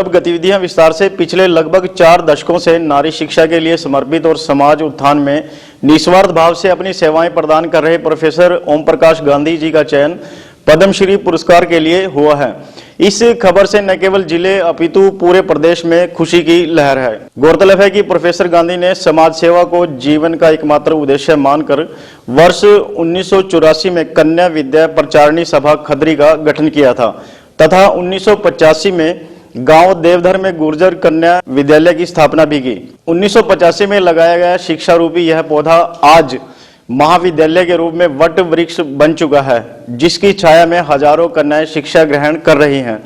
अब गतिविधियां विस्तार से। पिछले लगभग 4 दशकों से नारी शिक्षा के लिए समर्पित और समाज उत्थान में निस्वार्थ भाव से अपनी सेवाएं प्रदान कर रहे प्रोफेसर ओम प्रकाश गांधी जी का चयन पद्मश्री पुरस्कार के लिए हुआ है। इस खबर से न केवल जिले अपितु पूरे प्रदेश में खुशी की लहर है। गौरतलब है कि प्रोफेसर गांधी ने समाज सेवा को जीवन का एकमात्र उद्देश्य मानकर वर्ष 1984 में कन्या विद्या प्रचारिणी सभा खदरी का गठन किया था तथा 1985 में गांव देवधर में गुर्जर कन्या विद्यालय की स्थापना भी की। 1985 में लगाया गया शिक्षा रूपी यह पौधा आज महाविद्यालय के रूप में वट वृक्ष बन चुका है, जिसकी छाया में हजारों कन्याएं शिक्षा ग्रहण कर रही हैं।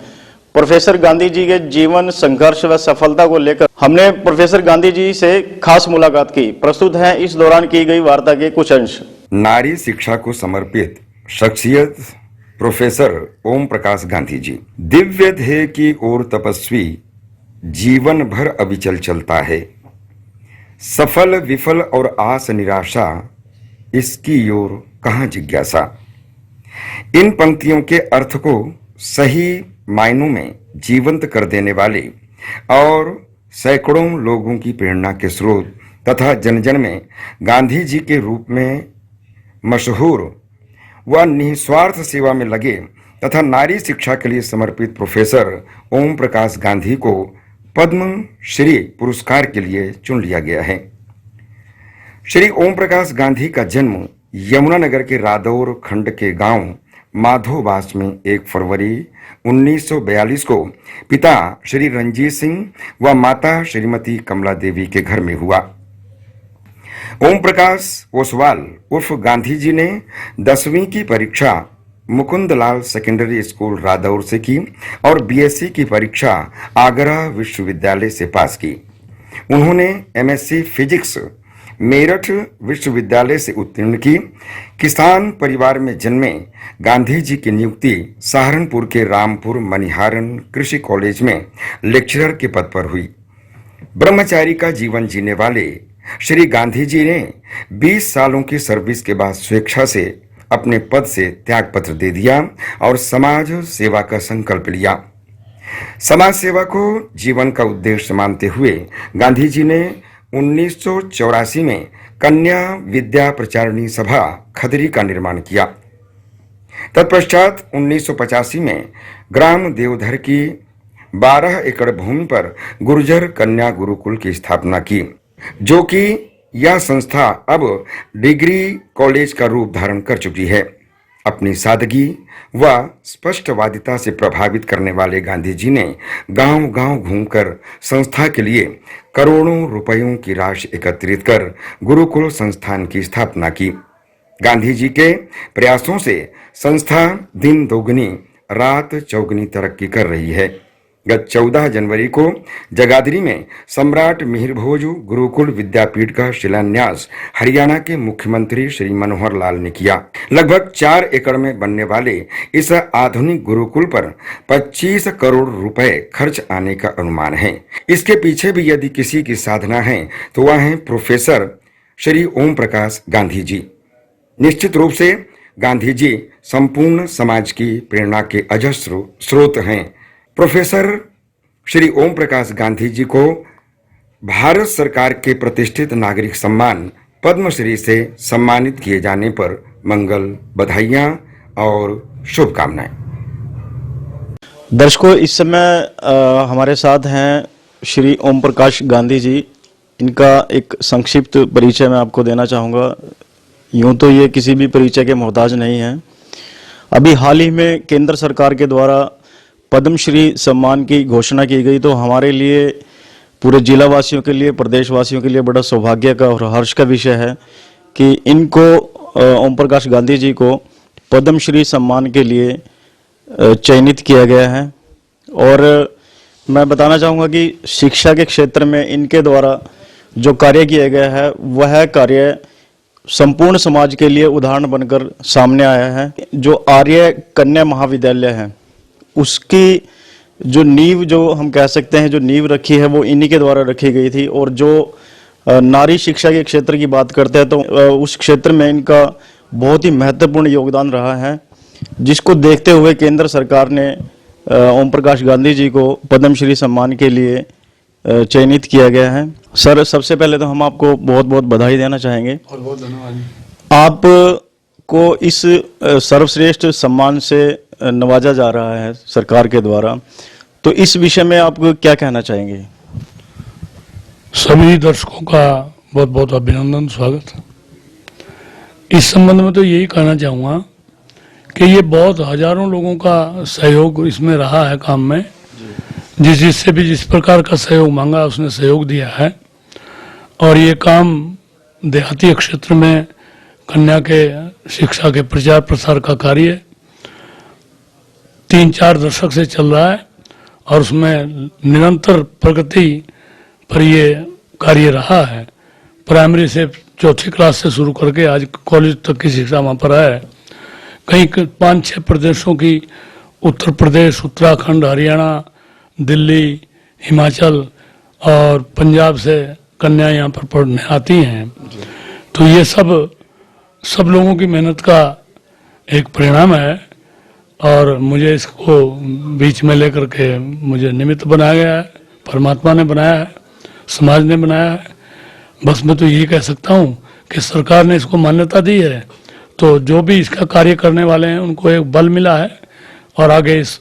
प्रोफेसर गांधी जी के जीवन, संघर्ष व सफलता को लेकर हमने प्रोफेसर गांधी जी से खास मुलाकात की। प्रस्तुत हैं इस दौरान की गई वार्ता के कुछ अंश। नारी शिक्षा को समर्पित शख्सियत प्रोफेसर ओम प्रकाश गांधी जी। दिव्य ध्येय की ओर तपस्वी जीवन भर अविचल चलता है। सफल विफल और आस निराशा, इसकी ओर कहाँ जिज्ञासा। इन पंक्तियों के अर्थ को सही मायनों में जीवंत कर देने वाले और सैकड़ों लोगों की प्रेरणा के स्रोत तथा जन जन में गांधी जी के रूप में मशहूर व निस्वार्थ सेवा में लगे तथा नारी शिक्षा के लिए समर्पित प्रोफेसर ओम प्रकाश गांधी को पद्म श्री पुरस्कार के लिए चुन लिया गया है। श्री ओम प्रकाश गांधी का जन्म यमुनानगर के रादौर खंड के गांव माधोबास में 1 फरवरी 1942 को पिता श्री रंजीत सिंह व माता श्रीमती कमला देवी के घर में हुआ। ओम प्रकाश ओसवाल उर्फ गांधी जी ने 10वीं की परीक्षा मुकुंदलाल सेकेंडरी स्कूल रादौर से की और बीएससी की परीक्षा आगरा विश्वविद्यालय से पास की। उन्होंने एमएससी फिजिक्स मेरठ विश्वविद्यालय से उत्तीर्ण की। किसान परिवार में जन्मे गांधी जी की नियुक्ति सहारनपुर के रामपुर मनिहारन कृषि कॉलेज में लेक्चरर के पद पर हुई। ब्रह्मचारी का जीवन जीने वाले श्री गांधी जी ने 20 सालों की सर्विस के बाद स्वेच्छा से अपने पद से त्यागपत्र दे दिया और समाज सेवा का संकल्प लिया। समाज सेवा को जीवन का उद्देश्य मानते हुए गांधी जी ने 1984 में कन्या विद्या प्रचारिणी सभा खदरी का निर्माण किया। तत्पश्चात 1985 में ग्राम देवधर की 12 एकड़ भूमि पर गुर्जर कन्या गुरुकुल की स्थापना की, जो कि यह संस्था अब डिग्री कॉलेज का रूप धारण कर चुकी है। अपनी सादगी व स्पष्टवादिता से प्रभावित करने वाले गांधी जी ने गांव-गांव घूमकर संस्था के लिए करोड़ों रुपयों की राशि एकत्रित कर गुरुकुल संस्थान की स्थापना की। गांधी जी के प्रयासों से संस्था दिन दोगुनी रात चौगुनी तरक्की कर रही है। गत 14 जनवरी को जगाधरी में सम्राट मिहिर भोज गुरुकुल विद्यापीठ का शिलान्यास हरियाणा के मुख्यमंत्री श्री मनोहर लाल ने किया। लगभग 4 एकड़ में बनने वाले इस आधुनिक गुरुकुल पर 25 करोड़ रुपए खर्च आने का अनुमान है। इसके पीछे भी यदि किसी की साधना है तो वह है प्रोफेसर श्री ओम प्रकाश गांधी जी। निश्चित रूप से गांधी जी संपूर्ण समाज की प्रेरणा के अजस्र स्रोत हैं। प्रोफेसर श्री ओम प्रकाश गांधी जी को भारत सरकार के प्रतिष्ठित नागरिक सम्मान पद्मश्री से सम्मानित किए जाने पर मंगल बधाइयां और शुभकामनाएं। दर्शकों, इस समय हमारे साथ हैं श्री ओम प्रकाश गांधी जी। इनका एक संक्षिप्त परिचय मैं आपको देना चाहूँगा। यूँ तो ये किसी भी परिचय के मोहताज नहीं हैं। अभी हाल ही में केंद्र सरकार के द्वारा पद्मश्री सम्मान की घोषणा की गई, तो हमारे लिए, पूरे जिला वासियों के लिए, प्रदेशवासियों के लिए बड़ा सौभाग्य का और हर्ष का विषय है कि इनको ओम प्रकाश गांधी जी को पद्मश्री सम्मान के लिए चयनित किया गया है। और मैं बताना चाहूँगा कि शिक्षा के क्षेत्र में इनके द्वारा जो कार्य किया गया है वह कार्य संपूर्ण समाज के लिए उदाहरण बनकर सामने आया है। जो आर्य कन्या महाविद्यालय है उसकी जो नींव, जो हम कह सकते हैं जो नींव रखी है, वो इन्हीं के द्वारा रखी गई थी। और जो नारी शिक्षा के क्षेत्र की बात करते हैं तो उस क्षेत्र में इनका बहुत ही महत्वपूर्ण योगदान रहा है, जिसको देखते हुए केंद्र सरकार ने ओम प्रकाश गांधी जी को पद्मश्री सम्मान के लिए चयनित किया गया है। सर, सबसे पहले तो हम आपको बहुत बहुत बधाई देना चाहेंगे और बहुत धन्यवाद। आप को इस सर्वश्रेष्ठ सम्मान से नवाजा जा रहा है सरकार के द्वारा, तो इस विषय में आप क्या कहना चाहेंगे? सभी दर्शकों का बहुत बहुत अभिनंदन, स्वागत। इस संबंध में तो यही कहना चाहूँगा कि ये बहुत हजारों लोगों का सहयोग इसमें रहा है काम में। जिससे भी जिस प्रकार का सहयोग मांगा उसने सहयोग दिया है। और ये काम देहाती क्षेत्र में कन्या के शिक्षा के प्रचार प्रसार का कार्य 3-4 दशक से चल रहा है और उसमें निरंतर प्रगति पर ये कार्य रहा है। प्राइमरी से 4ठी क्लास से शुरू करके आज कॉलेज तक की शिक्षा वहाँ पर है। कई 5-6 प्रदेशों की, उत्तर प्रदेश, उत्तराखंड, हरियाणा, दिल्ली, हिमाचल और पंजाब से कन्या यहाँ पर पढ़ने आती हैं। तो ये सब लोगों की मेहनत का एक परिणाम है और मुझे इसको बीच में लेकर के मुझे निमित्त बनाया गया है। परमात्मा ने बनाया है, समाज ने बनाया है। बस मैं तो यही कह सकता हूँ कि सरकार ने इसको मान्यता दी है, तो जो भी इसका कार्य करने वाले हैं उनको एक बल मिला है और आगे इस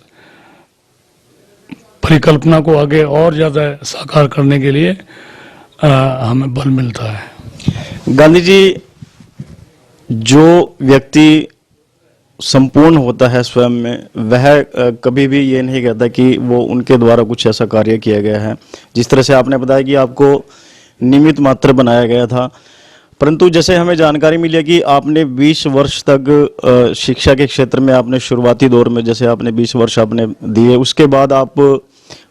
परिकल्पना को आगे और ज़्यादा साकार करने के लिए हमें बल मिलता है। गांधी जी, जो व्यक्ति संपूर्ण होता है स्वयं में, वह कभी भी ये नहीं कहता कि वो उनके द्वारा कुछ ऐसा कार्य किया गया है। जिस तरह से आपने बताया कि आपको निमित्त मात्र बनाया गया था, परंतु जैसे हमें जानकारी मिली है कि आपने 20 वर्ष तक शिक्षा के क्षेत्र में आपने शुरुआती दौर में जैसे आपने 20 वर्ष आपने दिए, उसके बाद आप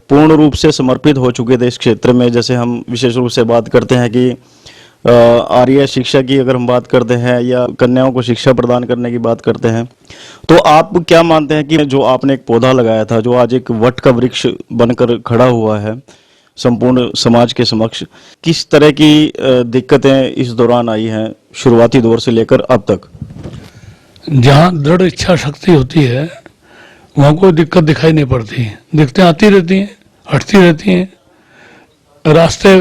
पूर्ण रूप से समर्पित हो चुके थे इस क्षेत्र में। जैसे हम विशेष रूप से बात करते हैं कि आर्य शिक्षा की अगर हम बात करते हैं या कन्याओं को शिक्षा प्रदान करने की बात करते हैं, तो आप क्या मानते हैं कि जो आपने एक पौधा लगाया था, जो आज एक वट का वृक्ष बनकर खड़ा हुआ है संपूर्ण समाज के समक्ष, किस तरह की दिक्कतें इस दौरान आई हैं शुरुआती दौर से लेकर अब तक? जहाँ दृढ़ इच्छा शक्ति होती है वहाँ कोई दिक्कत दिखाई नहीं पड़ती। दिक्कतें आती रहती हैं, हटती रहती हैं, रास्ते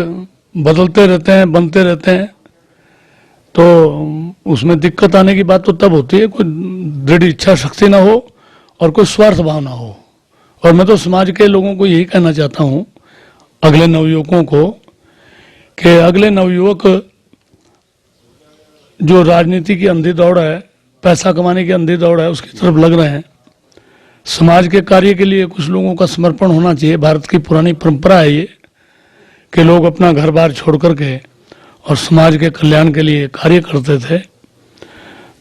बदलते रहते हैं, बनते रहते हैं, तो उसमें दिक्कत आने की बात तो तब होती है कोई दृढ़ इच्छा शक्ति ना हो और कोई स्वार्थ भाव ना हो। और मैं तो समाज के लोगों को यही कहना चाहता हूँ, अगले नवयुवकों को, कि अगले नवयुवक जो राजनीति की अंधी दौड़ है, पैसा कमाने की अंधी दौड़ है, उसकी तरफ लग रहे हैं। समाज के कार्य के लिए कुछ लोगों का समर्पण होना चाहिए। भारत की पुरानी परंपरा है ये कि लोग अपना घर बार छोड़ करके और समाज के कल्याण के लिए कार्य करते थे।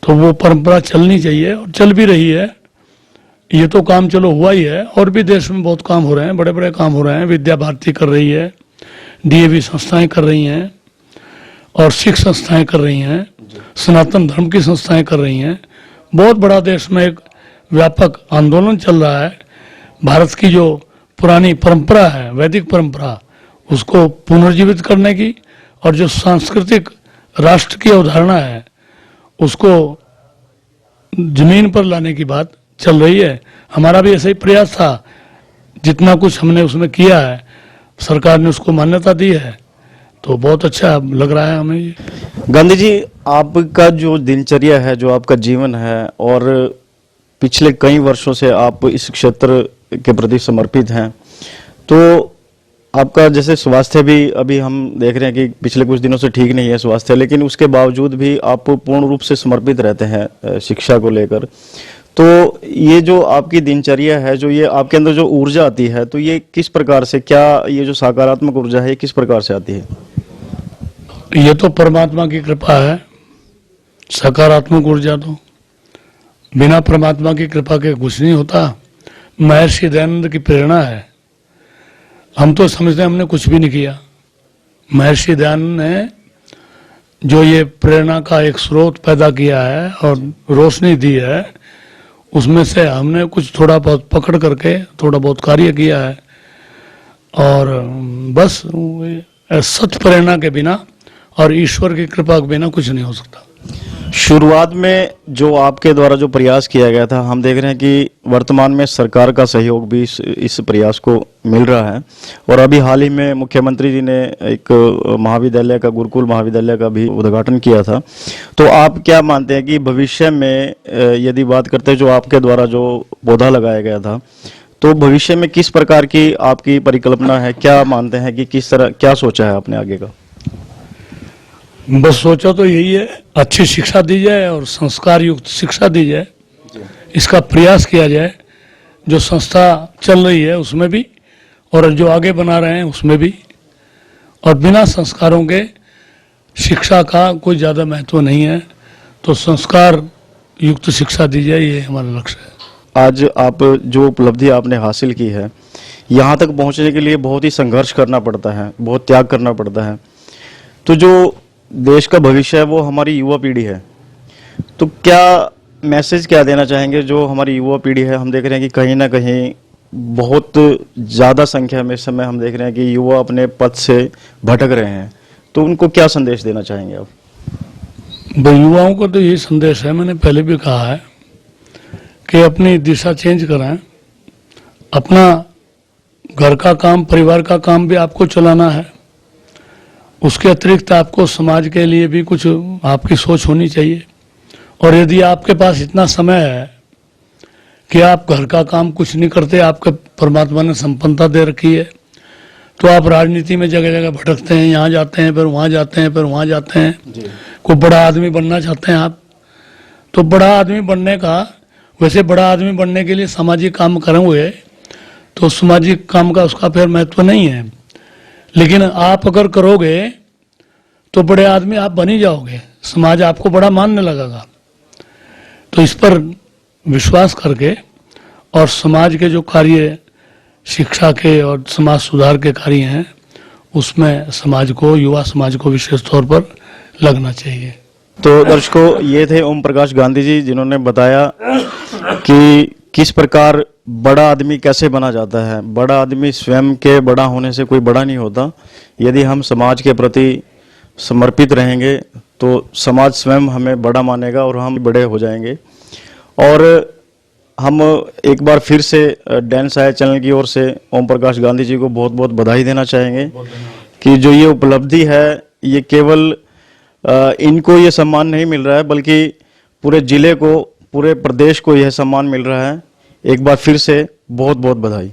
तो वो परंपरा चलनी चाहिए और चल भी रही है। ये तो काम चलो हुआ ही है, और भी देश में बहुत काम हो रहे हैं, बड़े बड़े काम हो रहे हैं। विद्या भारती कर रही है, डीएवी संस्थाएं कर रही हैं और सिख संस्थाएं कर रही हैं, सनातन धर्म की संस्थाएं कर रही हैं। बहुत बड़ा देश में एक व्यापक आंदोलन चल रहा है। भारत की जो पुरानी परंपरा है, वैदिक परंपरा, उसको पुनर्जीवित करने की और जो सांस्कृतिक राष्ट्र की अवधारणा है उसको जमीन पर लाने की बात चल रही है। हमारा भी ऐसा ही प्रयास था। जितना कुछ हमने उसमें किया है, सरकार ने उसको मान्यता दी है, तो बहुत अच्छा लग रहा है हमें ये। गांधी जी, आपका जो दिनचर्या है, जो आपका जीवन है, और पिछले कई वर्षों से आप इस क्षेत्र के प्रति समर्पित हैं, तो आपका जैसे स्वास्थ्य भी अभी हम देख रहे हैं कि पिछले कुछ दिनों से ठीक नहीं है स्वास्थ्य, लेकिन उसके बावजूद भी आप पूर्ण रूप से समर्पित रहते हैं शिक्षा को लेकर। तो ये जो आपकी दिनचर्या है, जो ये आपके अंदर जो ऊर्जा आती है, तो ये किस प्रकार से, क्या ये जो सकारात्मक ऊर्जा है, ये किस प्रकार से आती है? ये तो परमात्मा की कृपा है। सकारात्मक ऊर्जा तो बिना परमात्मा की कृपा के कुछ नहीं होता। महर्षि दयानंद की प्रेरणा है। हम तो समझते हैं हमने कुछ भी नहीं किया। महर्षि दयानंद ने जो ये प्रेरणा का एक स्रोत पैदा किया है और रोशनी दी है, उसमें से हमने कुछ थोड़ा बहुत पकड़ करके थोड़ा बहुत कार्य किया है। और बस सत्य प्रेरणा के बिना और ईश्वर की कृपा के बिना कुछ नहीं हो सकता। शुरुआत में जो आपके द्वारा जो प्रयास किया गया था, हम देख रहे हैं कि वर्तमान में सरकार का सहयोग भी इस प्रयास को मिल रहा है। और अभी हाल ही में मुख्यमंत्री जी ने एक महाविद्यालय का, गुरुकुल महाविद्यालय का भी उद्घाटन किया था। तो आप क्या मानते हैं कि भविष्य में यदि बात करते हैं, जो आपके द्वारा जो पौधा लगाया गया था, तो भविष्य में किस प्रकार की आपकी परिकल्पना है? क्या मानते हैं कि किस तरह, क्या सोचा है आपने आगे का? बस सोचा तो यही है, अच्छी शिक्षा दी जाए और संस्कार युक्त शिक्षा दी जाए, इसका प्रयास किया जाए। जो संस्था चल रही है उसमें भी, और जो आगे बना रहे हैं उसमें भी। और बिना संस्कारों के शिक्षा का कोई ज़्यादा महत्व नहीं है, तो संस्कार युक्त शिक्षा दी जाए, ये हमारा लक्ष्य है। आज आप जो उपलब्धि आपने हासिल की है, यहाँ तक पहुँचने के लिए बहुत ही संघर्ष करना पड़ता है, बहुत त्याग करना पड़ता है। तो जो देश का भविष्य है वो हमारी युवा पीढ़ी है। तो क्या मैसेज क्या देना चाहेंगे जो हमारी युवा पीढ़ी है? हम देख रहे हैं कि कहीं ना कहीं बहुत ज़्यादा संख्या में इस समय हम देख रहे हैं कि युवा अपने पथ से भटक रहे हैं। तो उनको क्या संदेश देना चाहेंगे आप? युवाओं को तो यही संदेश है, मैंने पहले भी कहा है कि अपनी दिशा चेंज करें। अपना घर का काम, परिवार का काम भी आपको चलाना है, उसके अतिरिक्त आपको समाज के लिए भी कुछ आपकी सोच होनी चाहिए। और यदि आपके पास इतना समय है कि आप घर का काम कुछ नहीं करते, आपके परमात्मा ने संपन्नता दे रखी है, तो आप राजनीति में जगह जगह भटकते हैं, यहाँ जाते हैं, फिर वहाँ जाते हैं, फिर वहाँ जाते हैं। कोई बड़ा आदमी बनना चाहते हैं आप, तो बड़ा आदमी बनने का, वैसे बड़ा आदमी बनने के लिए सामाजिक काम करेंगे तो सामाजिक काम का उसका फिर महत्व नहीं है। लेकिन आप अगर करोगे तो बड़े आदमी आप बन ही जाओगे, समाज आपको बड़ा मानने लगेगा। तो इस पर विश्वास करके और समाज के जो कार्य, शिक्षा के और समाज सुधार के कार्य हैं, उसमें समाज को, युवा समाज को विशेष तौर पर लगना चाहिए। तो दर्शकों, ये थे ओम प्रकाश गांधी जी, जिन्होंने बताया कि किस प्रकार बड़ा आदमी कैसे बना जाता है। बड़ा आदमी स्वयं के बड़ा होने से कोई बड़ा नहीं होता। यदि हम समाज के प्रति समर्पित रहेंगे तो समाज स्वयं हमें बड़ा मानेगा और हम बड़े हो जाएंगे। और हम एक बार फिर से डैन साया चैनल की ओर से ओम प्रकाश गांधी जी को बहुत बहुत बधाई देना चाहेंगे कि जो ये उपलब्धि है, ये केवल इनको ये सम्मान नहीं मिल रहा है, बल्कि पूरे जिले को, पूरे प्रदेश को यह सम्मान मिल रहा है। एक बार फिर से बहुत बहुत बधाई।